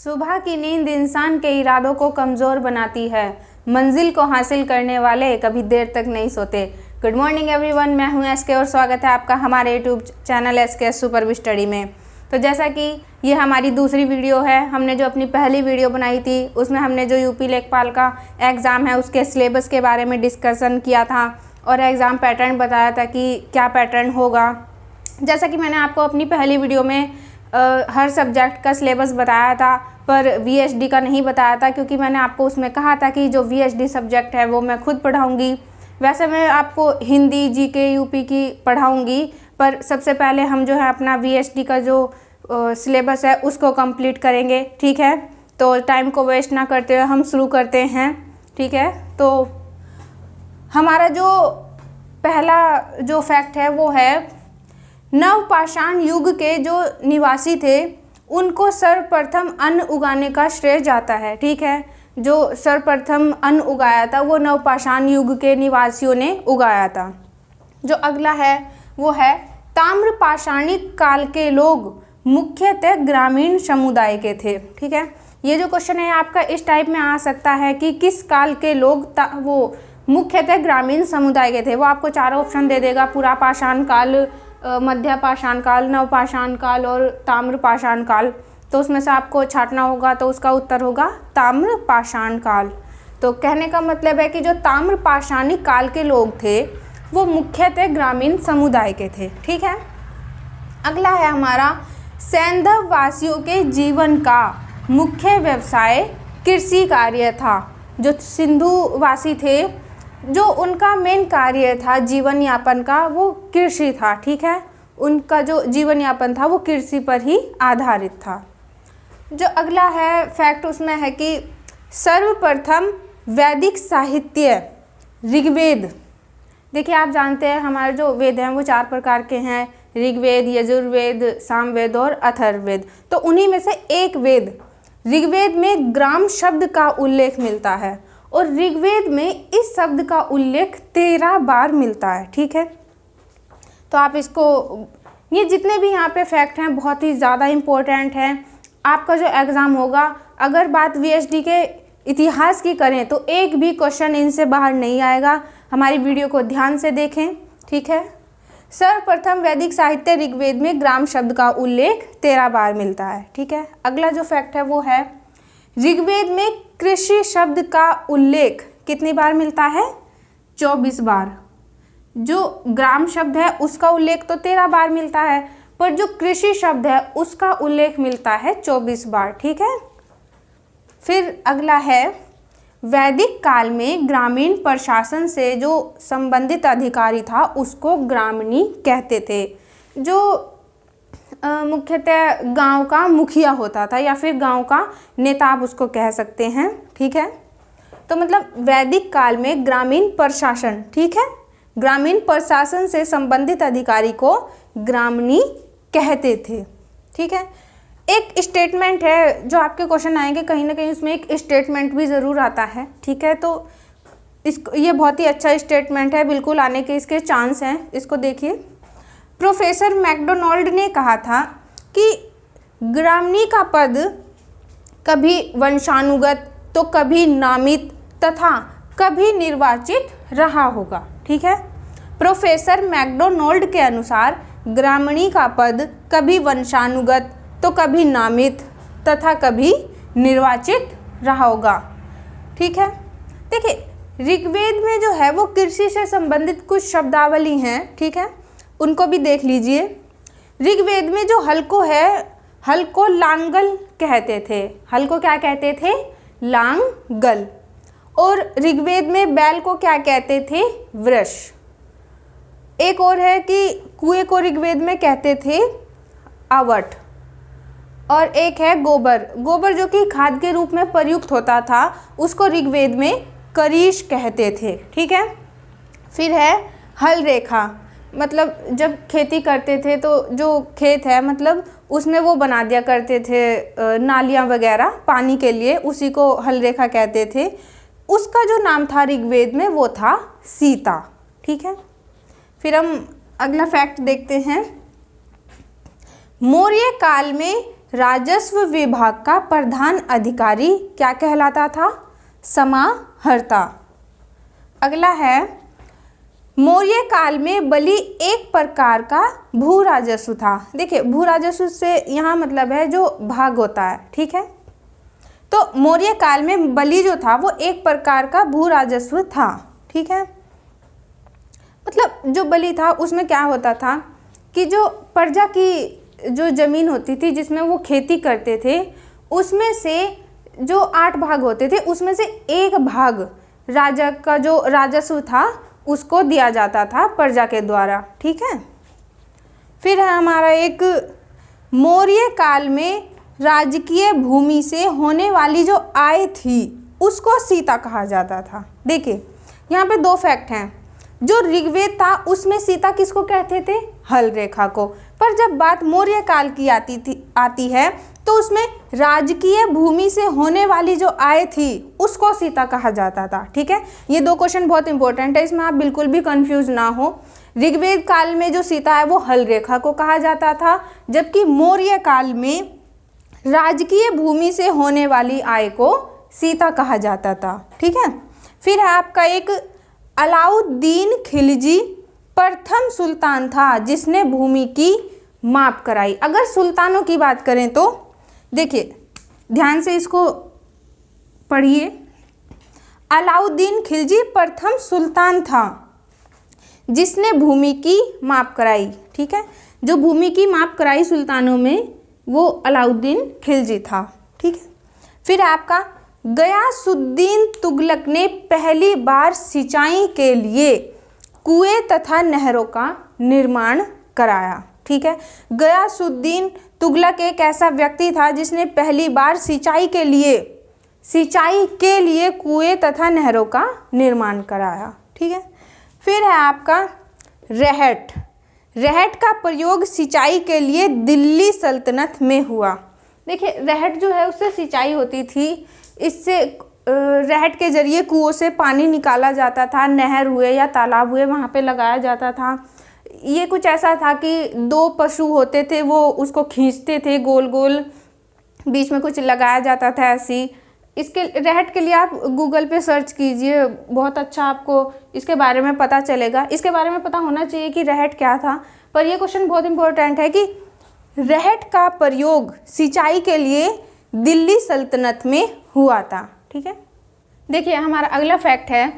सुबह की नींद इंसान के इरादों को कमज़ोर बनाती है। मंजिल को हासिल करने वाले कभी देर तक नहीं सोते। गुड मॉर्निंग एवरीवन, मैं हूं एसके और स्वागत है आपका हमारे YouTube channel SK super study में। तो जैसा कि ये हमारी दूसरी वीडियो है, हमने जो अपनी पहली वीडियो बनाई थी उसमें हमने जो यूपी लेखपाल का एग्ज़ाम है उसके सिलेबस के बारे में डिस्कशन किया था और एग्ज़ाम पैटर्न बताया था कि क्या पैटर्न होगा। जैसा कि मैंने आपको अपनी पहली वीडियो में हर सब्जेक्ट का सिलेबस बताया था, पर वीएचडी का नहीं बताया था, क्योंकि मैंने आपको उसमें कहा था कि जो वीएचडी सब्जेक्ट है वो मैं खुद पढ़ाऊँगी। वैसे मैं आपको हिंदी, जीके, यूपी की पढ़ाऊँगी, पर सबसे पहले हम जो है अपना वीएचडी का जो सिलेबस है उसको कंप्लीट करेंगे। ठीक है, तो टाइम को वेस्ट ना करते हुए हम शुरू करते हैं। ठीक है, तो हमारा जो पहला जो फैक्ट है वो है नवपाषाण युग के जो निवासी थे उनको सर्वप्रथम अन्न उगाने का श्रेय जाता है। ठीक है, जो सर्वप्रथम अन्न उगाया था वो नवपाषाण युग के निवासियों ने उगाया था। जो अगला है वो है ताम्रपाषाणिक काल के लोग मुख्यतः ग्रामीण समुदाय के थे। ठीक है, ये जो क्वेश्चन है आपका इस टाइप में आ सकता है कि किस काल के लोग वो मुख्यतः ग्रामीण समुदाय के थे। वो आपको चारों ऑप्शन दे देगा, पुरापाषाण काल, मध्य पाषाण काल, नवपाषाण काल और ताम्रपाषाण काल। तो उसमें से आपको छांटना होगा, तो उसका उत्तर होगा ताम्रपाषाण काल। तो कहने का मतलब है कि जो ताम्रपाषाणिक काल के लोग थे वो मुख्यतः ग्रामीण समुदाय के थे। ठीक है, अगला है हमारा सैंधव वासियों के जीवन का मुख्य व्यवसाय कृषि कार्य था। जो सिंधु वासी थे, जो उनका मेन कार्य था जीवन यापन का वो कृषि था। ठीक है, उनका जो जीवन यापन था वो कृषि पर ही आधारित था। जो अगला है फैक्ट उसमें है कि सर्वप्रथम वैदिक साहित्य ऋग्वेद। देखिए, आप जानते हैं हमारे जो वेद हैं वो 4 प्रकार के हैं, ऋग्वेद, यजुर्वेद, सामवेद और अथर्ववेद। तो उन्हीं में से एक वेद ऋग्वेद में ग्राम शब्द का उल्लेख मिलता है और ऋग्वेद में इस शब्द का उल्लेख 13 बार मिलता है। ठीक है, तो आप इसको, ये जितने भी यहाँ पे फैक्ट हैं बहुत ही ज़्यादा इम्पोर्टेंट हैं। आपका जो एग्ज़ाम होगा, अगर बात वीएचडी के इतिहास की करें तो एक भी क्वेश्चन इनसे बाहर नहीं आएगा। हमारी वीडियो को ध्यान से देखें। ठीक है, सर्वप्रथम वैदिक साहित्य ऋग्वेद में ग्राम शब्द का उल्लेख 13 बार मिलता है। ठीक है, अगला जो फैक्ट है वो है ऋग्वेद में कृषि शब्द का उल्लेख कितनी बार मिलता है? 24 बार। जो ग्राम शब्द है उसका उल्लेख तो 13 बार मिलता है, पर जो कृषि शब्द है उसका उल्लेख मिलता है 24 बार। ठीक है, फिर अगला है वैदिक काल में ग्रामीण प्रशासन से जो संबंधित अधिकारी था उसको ग्रामणी कहते थे। जो मुख्यतः गांव का मुखिया होता था या फिर गांव का नेता आप उसको कह सकते हैं। ठीक है, तो मतलब वैदिक काल में ग्रामीण प्रशासन, ठीक है, ग्रामीण प्रशासन से संबंधित अधिकारी को ग्रामणी कहते थे। ठीक है, एक स्टेटमेंट है जो आपके क्वेश्चन आएंगे कहीं ना कहीं, उसमें एक स्टेटमेंट भी ज़रूर आता है। ठीक है, तो ये बहुत ही अच्छा स्टेटमेंट है, बिल्कुल आने के इसके चांस हैं। इसको देखिए, प्रोफेसर मैकडोनाल्ड ने कहा था कि ग्रामणी का पद कभी वंशानुगत तो कभी नामित तथा कभी निर्वाचित रहा होगा। ठीक है, प्रोफेसर मैकडोनाल्ड के अनुसार ग्रामणी का पद कभी वंशानुगत तो कभी नामित तथा कभी निर्वाचित रहा होगा। ठीक है, देखिए ऋग्वेद में जो है वो कृषि से संबंधित कुछ शब्दावली हैं। ठीक है, उनको भी देख लीजिए। ऋग्वेद में जो हल को है, हल को लांगल कहते थे। हल को क्या कहते थे? लांगल। और ऋग्वेद में बैल को क्या कहते थे? वृष। एक और है कि कुएं को ऋग्वेद में कहते थे आवट। और एक है गोबर। गोबर जो कि खाद के रूप में प्रयुक्त होता था उसको ऋग्वेद में करीश कहते थे। ठीक है, फिर है हल रेखा, मतलब जब खेती करते थे तो जो खेत है मतलब उसमें वो बना दिया करते थे नालियाँ वगैरह पानी के लिए, उसी को हल रेखा कहते थे। उसका जो नाम था ऋग्वेद में वो था सीता। ठीक है, फिर हम अगला फैक्ट देखते हैं। मौर्य काल में राजस्व विभाग का प्रधान अधिकारी क्या कहलाता था? समाहर्ता। अगला है, मौर्य काल में बलि एक प्रकार का भू राजस्व था। देखिए, भू राजस्व से यहाँ मतलब है जो भाग होता है, ठीक है। तो मौर्य काल में बलि जो था वो एक प्रकार का भू राजस्व था, ठीक है। मतलब जो बलि था उसमें क्या होता था कि जो प्रजा की जो ज़मीन होती थी जिसमें वो खेती करते थे, उसमें से जो 8 भाग होते थे उसमें से एक भाग राजा का जो राजस्व था उसको दिया जाता था प्रजा के द्वारा, ठीक है। फिर है हमारा एक, मौर्य काल में राजकीय भूमि से होने वाली जो आय थी उसको सीता कहा जाता था। देखिए, यहाँ पे 2 फैक्ट हैं। जो ऋग्वेद था उसमें सीता किसको कहते थे? हल रेखा को। पर जब बात मौर्य काल की आती है तो उसमें राजकीय भूमि से होने वाली जो आय थी उसको सीता कहा जाता था, ठीक है। ये 2 क्वेश्चन बहुत इंपॉर्टेंट है, इसमें आप बिल्कुल भी कंफ्यूज ना हो। ऋग्वेद काल में जो सीता है वो हल रेखा को कहा जाता था, जबकि मौर्य काल में राजकीय भूमि से होने वाली आय को सीता कहा जाता था, ठीक है। फिर है आपका एक, अलाउद्दीन खिलजी प्रथम सुल्तान था जिसने भूमि की माप कराई। अगर सुल्तानों की बात करें तो देखिए, ध्यान से इसको पढ़िए। अलाउद्दीन खिलजी प्रथम सुल्तान था जिसने भूमि की माप कराई, ठीक है। जो भूमि की माप कराई सुल्तानों में वो अलाउद्दीन खिलजी था, ठीक है। फिर आपका, गयासुद्दीन तुगलक ने पहली बार सिंचाई के लिए कुएं तथा नहरों का निर्माण कराया, ठीक है। गयासुद्दीन तुगलक एक ऐसा व्यक्ति था जिसने पहली बार सिंचाई के लिए कुएं तथा नहरों का निर्माण कराया, ठीक है। फिर है आपका रहट। रहट का प्रयोग सिंचाई के लिए दिल्ली सल्तनत में हुआ। देखिए, रहट जो है उससे सिंचाई होती थी, इससे रहट के जरिए कुओं से पानी निकाला जाता था, नहर हुए या तालाब हुए वहाँ पे लगाया जाता था। ये कुछ ऐसा था कि 2 पशु होते थे, वो उसको खींचते थे गोल गोल, बीच में कुछ लगाया जाता था ऐसी। इसके रहट के लिए आप गूगल पे सर्च कीजिए, बहुत अच्छा आपको इसके बारे में पता चलेगा। इसके बारे में पता होना चाहिए कि रहट क्या था। पर यह क्वेश्चन बहुत इंपॉर्टेंट है कि रहट का प्रयोग सिंचाई के लिए दिल्ली सल्तनत में हुआ था, ठीक है। देखिए, हमारा अगला फैक्ट है,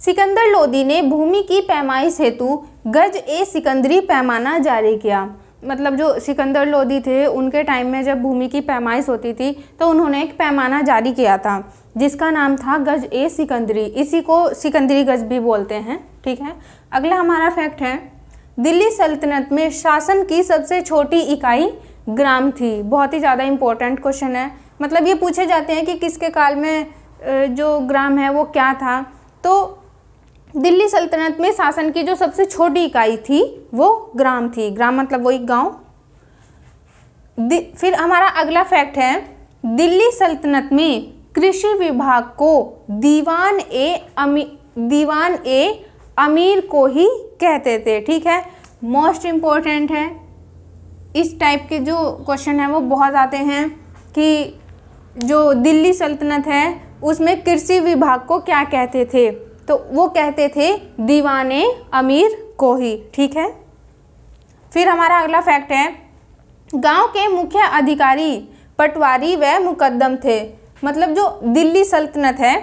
सिकंदर लोदी ने भूमि की पैमाइश हेतु गज ए सिकंदरी पैमाना जारी किया। मतलब जो सिकंदर लोदी थे उनके टाइम में जब भूमि की पैमाइश होती थी तो उन्होंने एक पैमाना जारी किया था जिसका नाम था गज ए सिकंदरी। इसी को सिकंदरी गज भी बोलते हैं, ठीक है। अगला हमारा फैक्ट है, दिल्ली सल्तनत में शासन की सबसे छोटी इकाई ग्राम थी। बहुत ही ज़्यादा इम्पोर्टेंट क्वेश्चन है। मतलब ये पूछे जाते हैं कि किसके काल में जो ग्राम है वो क्या था। तो दिल्ली सल्तनत में शासन की जो सबसे छोटी इकाई थी वो ग्राम थी। ग्राम मतलब वही गांव। फिर हमारा अगला फैक्ट है, दिल्ली सल्तनत में कृषि विभाग को दीवान ए अमीर को ही कहते थे, ठीक है। मोस्ट इम्पोर्टेंट है, इस टाइप के जो क्वेश्चन है वो बहुत आते हैं कि जो दिल्ली सल्तनत है उसमें कृषि विभाग को क्या कहते थे, तो वो कहते थे दीवाने अमीर को ही, ठीक है। फिर हमारा अगला फैक्ट है, गांव के मुख्य अधिकारी पटवारी व मुकद्दम थे। मतलब जो दिल्ली सल्तनत है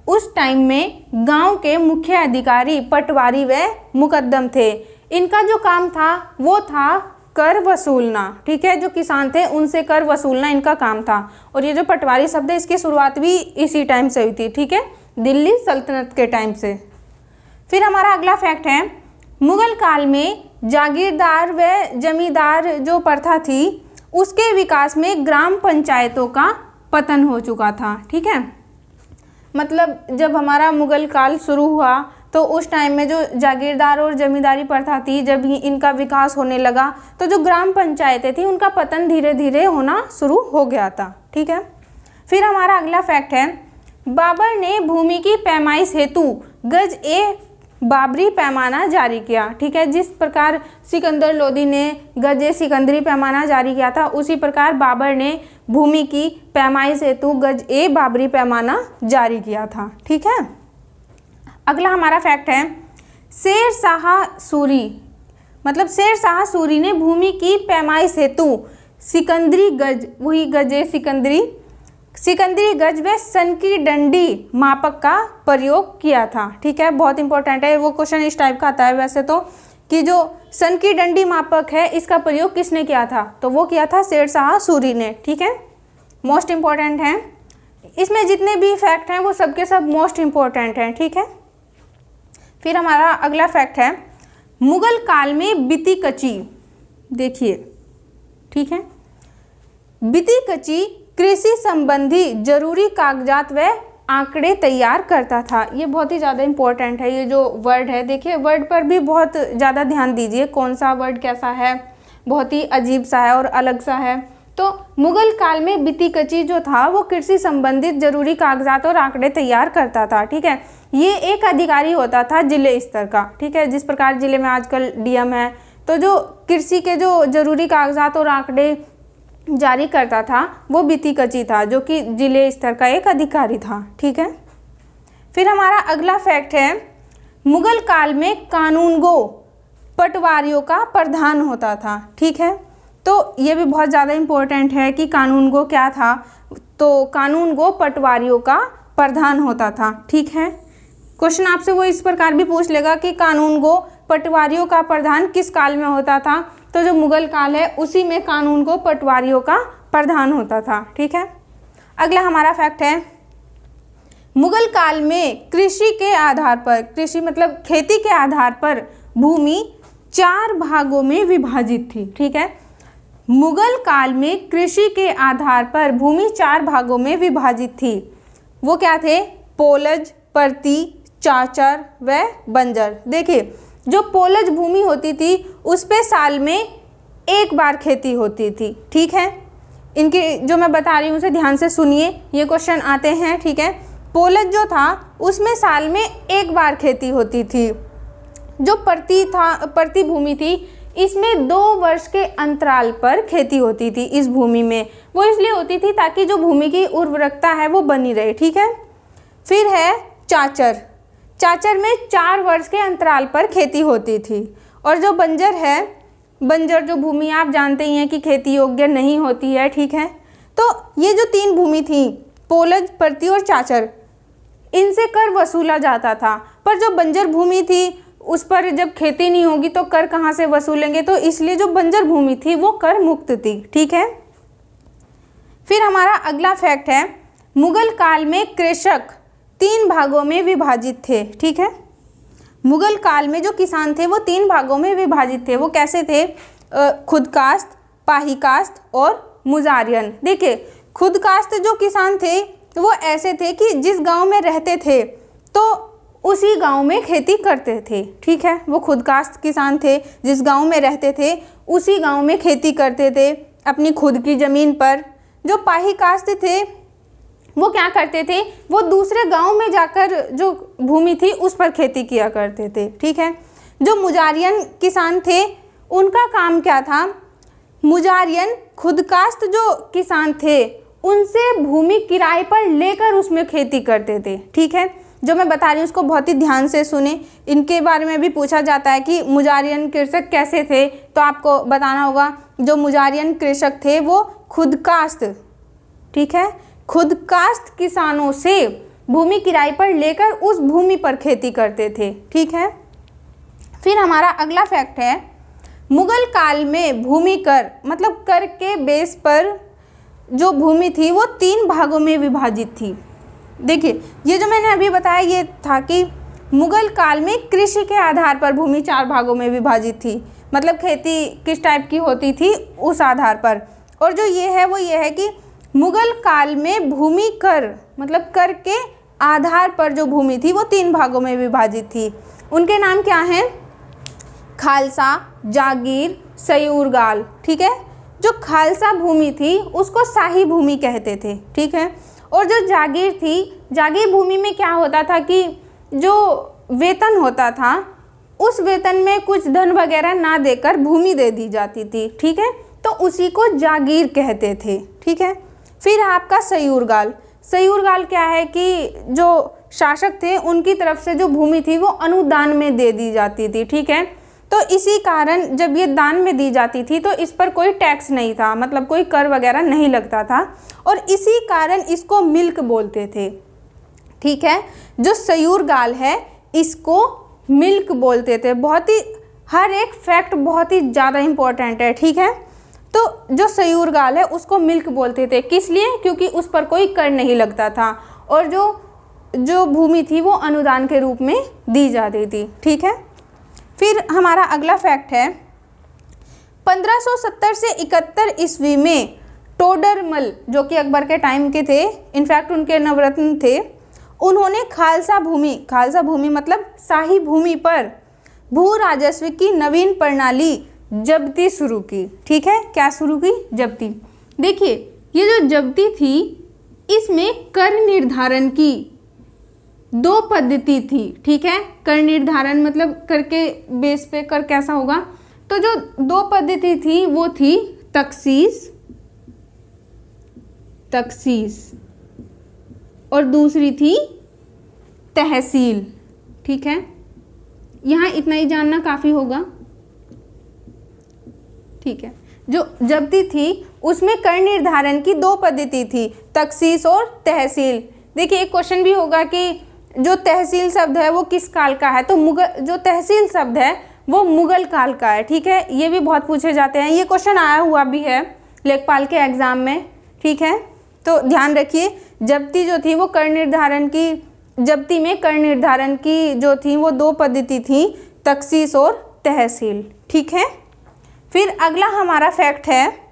उस टाइम में गांव के मुख्य अधिकारी पटवारी व मुकद्दम थे। इनका जो काम था वो था कर वसूलना, ठीक है। जो किसान थे उनसे कर वसूलना इनका काम था। और ये जो पटवारी शब्द है इसकी शुरुआत भी इसी टाइम से हुई थी, ठीक है, दिल्ली सल्तनत के टाइम से। फिर हमारा अगला फैक्ट है, मुगल काल में जागीरदार व जमींदार जो प्रथा थी उसके विकास में ग्राम पंचायतों का पतन हो चुका था, ठीक है। मतलब जब हमारा मुगल काल शुरू हुआ तो उस टाइम में जो जागीरदार और जमींदारी प्रथा थी, जब इनका विकास होने लगा तो जो ग्राम पंचायतें थी उनका पतन धीरे धीरे होना शुरू हो गया था, ठीक है। फिर हमारा अगला फैक्ट है, बाबर ने भूमि की पैमाइश हेतु गज ए बाबरी पैमाना जारी किया। ठीक है, जिस प्रकार सिकंदर लोदी ने गज सिकंदरी पैमाना जारी किया था, उसी प्रकार बाबर ने भूमि की पैमाइश हेतु गज ए बाबरी पैमाना जारी किया था। ठीक है, अगला हमारा फैक्ट है, शेर शाह सूरी मतलब शेर शाह सूरी ने भूमि की पैमाइश हेतु सिकंदरी गज, वही गज ए सिकंदरी गज व सन की डंडी मापक का प्रयोग किया था। ठीक है, बहुत इंपॉर्टेंट है, वो क्वेश्चन इस टाइप का आता है वैसे तो, कि जो सन की डंडी मापक है इसका प्रयोग किसने किया था, तो वो किया था शेर शाह सूरी ने। ठीक है, मोस्ट इम्पॉर्टेंट है, इसमें जितने भी फैक्ट हैं वो सबके सब मोस्ट इम्पॉर्टेंट हैं। ठीक है, फिर हमारा अगला फैक्ट है, मुगल काल में बिती कची, देखिए, ठीक है, बिती कची कृषि संबंधी जरूरी कागजात व आंकड़े तैयार करता था। ये बहुत ही ज़्यादा इम्पोर्टेंट है, ये जो वर्ड है, देखिए वर्ड पर भी बहुत ज़्यादा ध्यान दीजिए, कौन सा वर्ड कैसा है, बहुत ही अजीब सा है और अलग सा है। तो मुगल काल में बिती कची जो था वो कृषि संबंधित जरूरी कागजात और आंकड़े तैयार करता था। ठीक है, ये एक अधिकारी होता था जिले स्तर का। ठीक है, जिस प्रकार जिले में आजकल डीएम है, तो जो कृषि के जो जरूरी कागजात और आंकड़े जारी करता था वो बिती कची था, जो कि जिले स्तर का एक अधिकारी था। ठीक है, फिर हमारा अगला फैक्ट है, मुगल काल में कानूनगो पटवारियों का प्रधान होता था। ठीक है, तो ये भी बहुत ज़्यादा इम्पोर्टेंट है कि कानूनगो क्या था, तो कानूनगो पटवारियों का प्रधान होता था। ठीक है, क्वेश्चन आपसे वो इस प्रकार भी पूछ लेगा कि कानूनगो पटवारियों का प्रधान किस काल में होता था, तो जो मुगल काल है उसी में कानूनगो पटवारियों का प्रधान होता था। ठीक है, अगला हमारा फैक्ट है, मुगल काल में कृषि के आधार पर, कृषि मतलब खेती के आधार पर भूमि 4 भागों में विभाजित थी। ठीक है, मुगल काल में कृषि के आधार पर भूमि 4 भागों में विभाजित थी। वो क्या थे, पोलज, परती, चाचर व बंजर। देखिए, जो पोलज भूमि होती थी उस पे साल में एक बार खेती होती थी। ठीक है, इनके जो मैं बता रही हूँ उसे ध्यान से सुनिए, ये क्वेश्चन आते हैं। ठीक है, पोलज जो था उसमें साल में एक बार खेती होती थी। जो परती भूमि थी इसमें 2 वर्ष के अंतराल पर खेती होती थी। इस भूमि में वो इसलिए होती थी ताकि जो भूमि की उर्वरकता है वो बनी रहे। ठीक है, फिर है चाचर, चाचर में 4 वर्ष के अंतराल पर खेती होती थी। और जो बंजर है, बंजर जो भूमि आप जानते ही हैं कि खेती योग्य नहीं होती है। ठीक है, तो ये जो 3 भूमि थी, पोलज, परती और चाचर, इनसे कर वसूला जाता था। पर जो बंजर भूमि थी उस पर जब खेती नहीं होगी तो कर कहाँ से वसूलेंगे, तो इसलिए जो बंजर भूमि थी वो कर मुक्त थी। ठीक है, फिर हमारा अगला फैक्ट है, मुगल काल में कृषक 3 भागों में विभाजित थे। ठीक है, मुगल काल में जो किसान थे वो 3 भागों में विभाजित थे। वो कैसे थे, खुदकास्त, पाहीकास्त और मुजारियन। देखिए, खुदकास्त जो किसान थे वो ऐसे थे कि जिस गांव में रहते थे तो उसी गांव में खेती करते थे। ठीक है, वो खुदकास्त किसान थे, जिस गांव में रहते थे उसी गांव में खेती करते थे अपनी खुद की ज़मीन पर। जो पाहीकास्त थे वो क्या करते थे, वो दूसरे गांव में जाकर जो भूमि थी उस पर खेती किया करते थे। ठीक है, जो मुजारियन किसान थे उनका काम क्या था, मुजारियन खुदकास्त जो किसान थे उनसे भूमि किराए पर लेकर उसमें खेती करते थे। ठीक है, जो मैं बता रही हूँ उसको बहुत ही ध्यान से सुने, इनके बारे में भी पूछा जाता है कि मुजारियन कृषक कैसे थे, तो आपको बताना होगा जो मुजारियन कृषक थे वो खुदकास्त, ठीक है, खुदकास्त किसानों से भूमि किराए पर लेकर उस भूमि पर खेती करते थे। ठीक है, फिर हमारा अगला फैक्ट है, मुगल काल में भूमि कर मतलब कर के बेस पर जो भूमि थी वो 3 भागों में विभाजित थी। देखिए, ये जो मैंने अभी बताया ये था कि मुगल काल में कृषि के आधार पर भूमि 4 भागों में विभाजित थी, मतलब खेती किस टाइप की होती थी उस आधार पर। और जो ये है वो ये है कि मुगल काल में भूमि कर मतलब कर के आधार पर जो भूमि थी वो 3 भागों में विभाजित थी। उनके नाम क्या हैं, खालसा, जागीर, सयूरगाल। ठीक है, जो खालसा भूमि थी उसको शाही भूमि कहते थे। ठीक है, और जो जागीर थी, जागीर भूमि में क्या होता था कि जो वेतन होता था उस वेतन में कुछ धन वगैरह ना देकर भूमि दे दी जाती थी, ठीक है, तो उसी को जागीर कहते थे, ठीक है। फिर आपका सयूरगाल। सयूरगाल क्या है कि जो शासक थे उनकी तरफ से जो भूमि थी वो अनुदान में दे दी जाती थी, ठीक है। तो इसी कारण जब ये दान में दी जाती थी तो इस पर कोई टैक्स नहीं था, मतलब कोई कर वगैरह नहीं लगता था, और इसी कारण इसको मिल्क बोलते थे, ठीक है। जो सयूरगाल है इसको मिल्क बोलते थे। बहुत ही, हर एक फैक्ट बहुत ही ज़्यादा इम्पोर्टेंट है, ठीक है। तो जो सयूरगाल है उसको मिल्क बोलते थे, किस लिए? क्योंकि उस पर कोई कर नहीं लगता था और जो भूमि थी वो अनुदान के रूप में दी जाती थी, ठीक है। फिर हमारा अगला फैक्ट है 1570 से 71 ईस्वी में टोडरमल, जो कि अकबर के टाइम के थे, इनफैक्ट उनके नवरत्न थे, उन्होंने खालसा भूमि मतलब शाही भूमि पर भू राजस्व की नवीन प्रणाली जब्ती शुरू की, ठीक है। क्या शुरू की? जब्ती। देखिए ये जो जब्ती थी इसमें कर निर्धारण की 2 पद्धति थी, ठीक है। कर निर्धारण मतलब कर के बेस पे कर कैसा होगा, तो जो 2 पद्धति थी वो थी तखसीस और दूसरी थी तहसील, ठीक है। यहाँ इतना ही जानना काफ़ी होगा, ठीक है। जो जब्ती थी उसमें कर निर्धारण की 2 पद्धति थी, तखसीस और तहसील। देखिए एक क्वेश्चन भी होगा कि जो तहसील शब्द है वो किस काल का है, तो जो तहसील शब्द है वो मुगल काल का है, ठीक है। ये भी बहुत पूछे जाते हैं, ये क्वेश्चन आया हुआ भी है लेखपाल के एग्जाम में, ठीक है। तो ध्यान रखिए जब्ती जो थी वो जब्ती में कर निर्धारण की जो थी वो 2 पद्धति थी, तखसीस और तहसील, ठीक है। फिर अगला हमारा फैक्ट है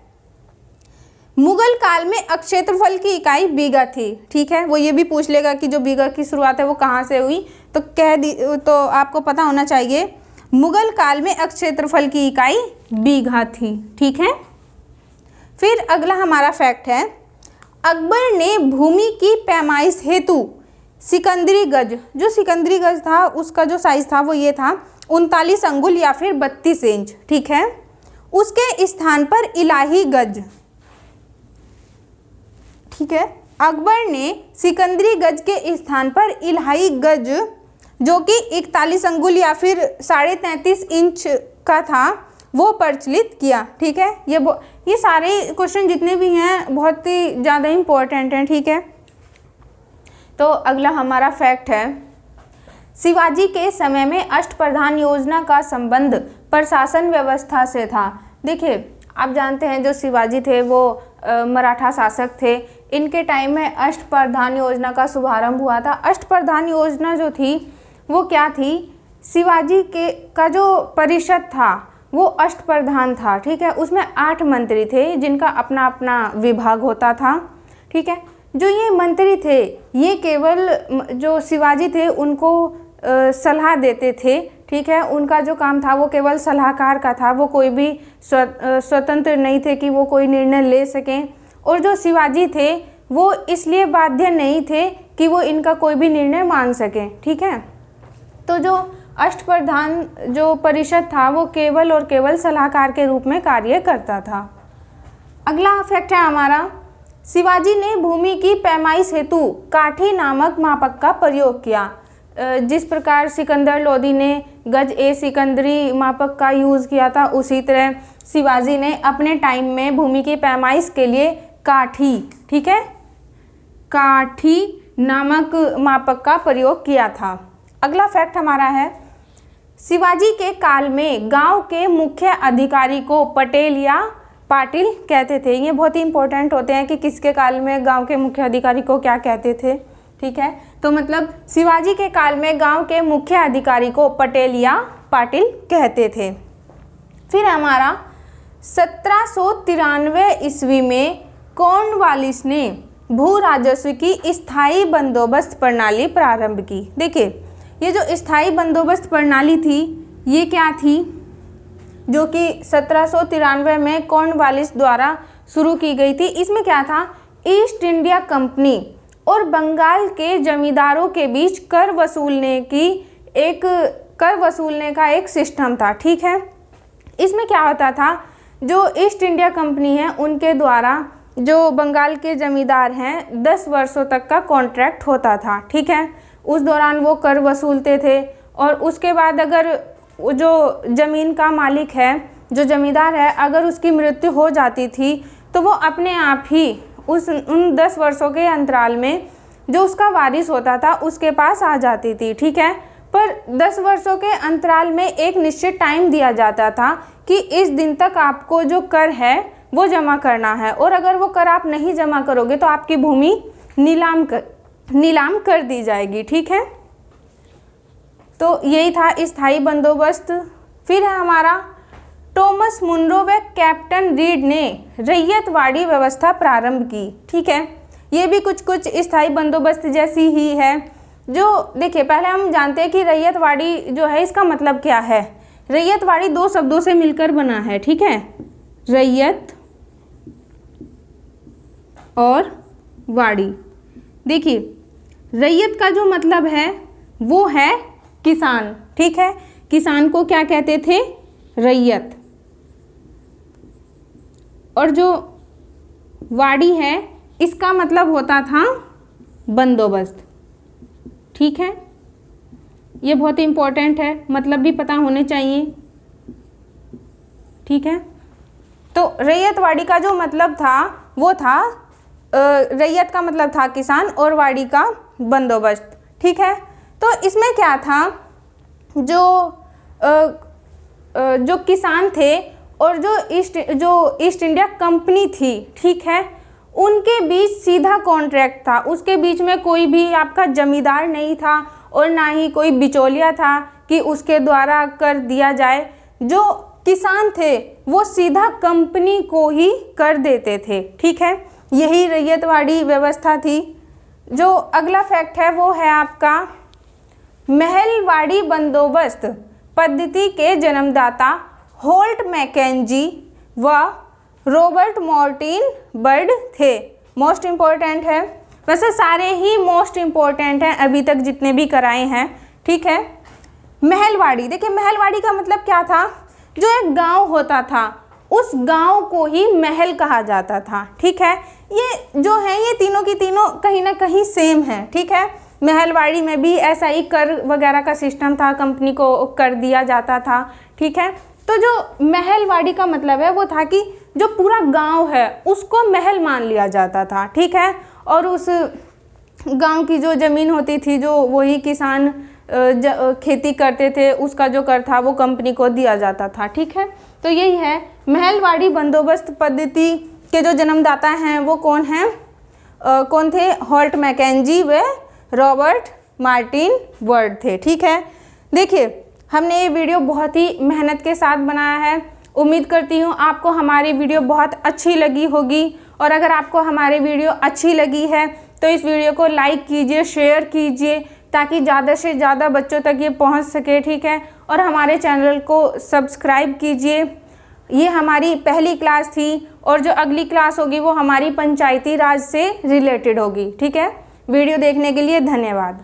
मुगल काल में अक्षेत्रफल की इकाई बीघा थी, ठीक है। वो ये भी पूछ लेगा कि जो बीघा की शुरुआत है वो कहाँ से हुई, तो आपको पता होना चाहिए मुगल काल में अक्षेत्रफल की इकाई बीघा थी, ठीक है। फिर अगला हमारा फैक्ट है अकबर ने भूमि की पैमाइश हेतु सिकंदरी गज, जो सिकंदरी गज था उसका जो साइज था वो ये था 39 अंगुल या फिर 32 इंच, ठीक है। उसके स्थान पर इलाही गज, ठीक है। अकबर ने सिकंदरी गज के स्थान पर इलाही गज जो कि 41 अंगुल या फिर 33.5 इंच का था वो प्रचलित किया, ठीक है। ये सारे क्वेश्चन जितने भी हैं बहुत ही ज़्यादा इम्पोर्टेंट हैं, ठीक है। तो अगला हमारा फैक्ट है शिवाजी के समय में अष्टप्रधान योजना का संबंध प्रशासन व्यवस्था से था। देखिए आप जानते हैं जो शिवाजी थे वो मराठा शासक थे, इनके टाइम में अष्टप्रधान योजना का शुभारंभ हुआ था। अष्टप्रधान योजना जो थी वो क्या थी, शिवाजी का जो परिषद था वो अष्टप्रधान था, ठीक है। उसमें 8 मंत्री थे जिनका अपना अपना विभाग होता था, ठीक है। जो ये मंत्री थे ये केवल जो शिवाजी थे उनको सलाह देते थे, ठीक है। उनका जो काम था वो केवल सलाहकार का था, वो कोई भी स्वतंत्र नहीं थे कि वो कोई निर्णय ले सकें। और जो शिवाजी थे वो इसलिए बाध्य नहीं थे कि वो इनका कोई भी निर्णय मान सकें, ठीक है। तो जो अष्टप्रधान जो परिषद था वो केवल और केवल सलाहकार के रूप में कार्य करता था। अगला फैक्ट है हमारा शिवाजी ने भूमि की पैमाइश हेतु काठी नामक मापक का प्रयोग किया। जिस प्रकार सिकंदर लोदी ने गज ए सिकंदरी मापक का यूज़ किया था उसी तरह शिवाजी ने अपने टाइम में भूमि की पैमाइश के लिए काठी, ठीक है, काठी नामक मापक का प्रयोग किया था। अगला फैक्ट हमारा है शिवाजी के काल में गांव के मुख्य अधिकारी को पटेल या पाटिल कहते थे। ये बहुत ही इंपॉर्टेंट होते हैं कि किसके काल में गांव के मुख्य अधिकारी को क्या कहते थे, ठीक है। तो मतलब शिवाजी के काल में गांव के मुख्य अधिकारी को पटेल या पाटिल कहते थे। फिर हमारा 1793 ईस्वी में कॉर्नवालिस ने भू राजस्व की स्थायी बंदोबस्त प्रणाली प्रारंभ की। देखिए ये जो स्थायी बंदोबस्त प्रणाली थी ये क्या थी, जो कि 1793 में कॉर्नवालिस द्वारा शुरू की गई थी। इसमें क्या था, ईस्ट इंडिया कंपनी और बंगाल के जमींदारों के बीच कर वसूलने की एक कर वसूलने का एक सिस्टम था, ठीक है। इसमें क्या होता था, जो ईस्ट इंडिया कंपनी है उनके द्वारा जो बंगाल के ज़मींदार हैं 10 वर्षों तक का कॉन्ट्रैक्ट होता था, ठीक है। उस दौरान वो कर वसूलते थे और उसके बाद अगर जो ज़मीन का मालिक है, जो ज़मींदार है, अगर उसकी मृत्यु हो जाती थी तो वो अपने आप ही उन 10 वर्षों के अंतराल में जो उसका वारिस होता था उसके पास आ जाती थी, ठीक है। पर 10 वर्षों के अंतराल में एक निश्चित टाइम दिया जाता था कि इस दिन तक आपको जो कर है वो जमा करना है, और अगर वो कर आप नहीं जमा करोगे तो आपकी भूमि नीलाम कर दी जाएगी, ठीक है। तो यही था स्थायी बंदोबस्त। फिर है हमारा टॉमस मुनरो व कैप्टन रीड ने रैयतवाड़ी व्यवस्था प्रारंभ की, ठीक है। ये भी कुछ स्थायी बंदोबस्त जैसी ही है। जो देखिए, पहले हम जानते हैं कि रैयतवाड़ी जो है इसका मतलब क्या है। रैयतवाड़ी 2 शब्दों से मिलकर बना है, ठीक है। रैयत और वाड़ी। देखिए, रैयत का जो मतलब है वो है किसान, ठीक है। किसान को क्या कहते थे, रैयत। और जो वाड़ी है इसका मतलब होता था बंदोबस्त, ठीक है। ये बहुत ही इम्पोर्टेंट है, मतलब भी पता होने चाहिए, ठीक है। तो रैयतवाड़ी का जो मतलब था वो था, रैयत का मतलब था किसान और वाड़ी का बंदोबस्त, ठीक है। तो इसमें क्या था, जो किसान थे और जो ईस्ट इंडिया कंपनी थी, ठीक है, उनके बीच सीधा कॉन्ट्रैक्ट था। उसके बीच में कोई भी आपका जमींदार नहीं था और ना ही कोई बिचौलिया था कि उसके द्वारा कर दिया जाए। जो किसान थे वो सीधा कंपनी को ही कर देते थे, ठीक है। यही रैयतवाड़ी व्यवस्था थी। जो अगला फैक्ट है वो है आपका महलवाड़ी बंदोबस्त पद्धति के जन्मदाता होल्ट मैकेंजी व रॉबर्ट मॉर्टिन बर्ड थे। मोस्ट इम्पोर्टेंट है, वैसे सारे ही मोस्ट इम्पोर्टेंट हैं अभी तक जितने भी कराए हैं, ठीक है। महलवाड़ी, देखिए महलवाड़ी का मतलब क्या था, जो एक गांव होता था उस गांव को ही महल कहा जाता था, ठीक है। ये जो है ये तीनों की तीनों कहीं ना कहीं सेम है, ठीक है। महलवाड़ी में भी ऐसा ही कर वगैरह का सिस्टम था, कंपनी को कर दिया जाता था, ठीक है। तो जो महलवाड़ी का मतलब है वो था कि जो पूरा गांव है उसको महल मान लिया जाता था, ठीक है। और उस गांव की जो ज़मीन होती थी, जो वही किसान खेती करते थे, उसका जो कर था वो कंपनी को दिया जाता था, ठीक है। तो यही है महलवाड़ी बंदोबस्त पद्धति के जो जन्मदाता हैं वो कौन हैं, कौन थे, होल्ट मैकेंजी व रॉबर्ट मार्टिन बर्ड थे, ठीक है। देखिए, हमने ये वीडियो बहुत ही मेहनत के साथ बनाया है। उम्मीद करती हूँ आपको हमारी वीडियो बहुत अच्छी लगी होगी, और अगर आपको हमारी वीडियो अच्छी लगी है तो इस वीडियो को लाइक कीजिए, शेयर कीजिए, ताकि ज़्यादा से ज़्यादा बच्चों तक ये पहुंच सके, ठीक है। और हमारे चैनल को सब्सक्राइब कीजिए। ये हमारी पहली क्लास थी और जो अगली क्लास होगी वो हमारी पंचायती राज से रिलेटेड होगी, ठीक है। वीडियो देखने के लिए धन्यवाद।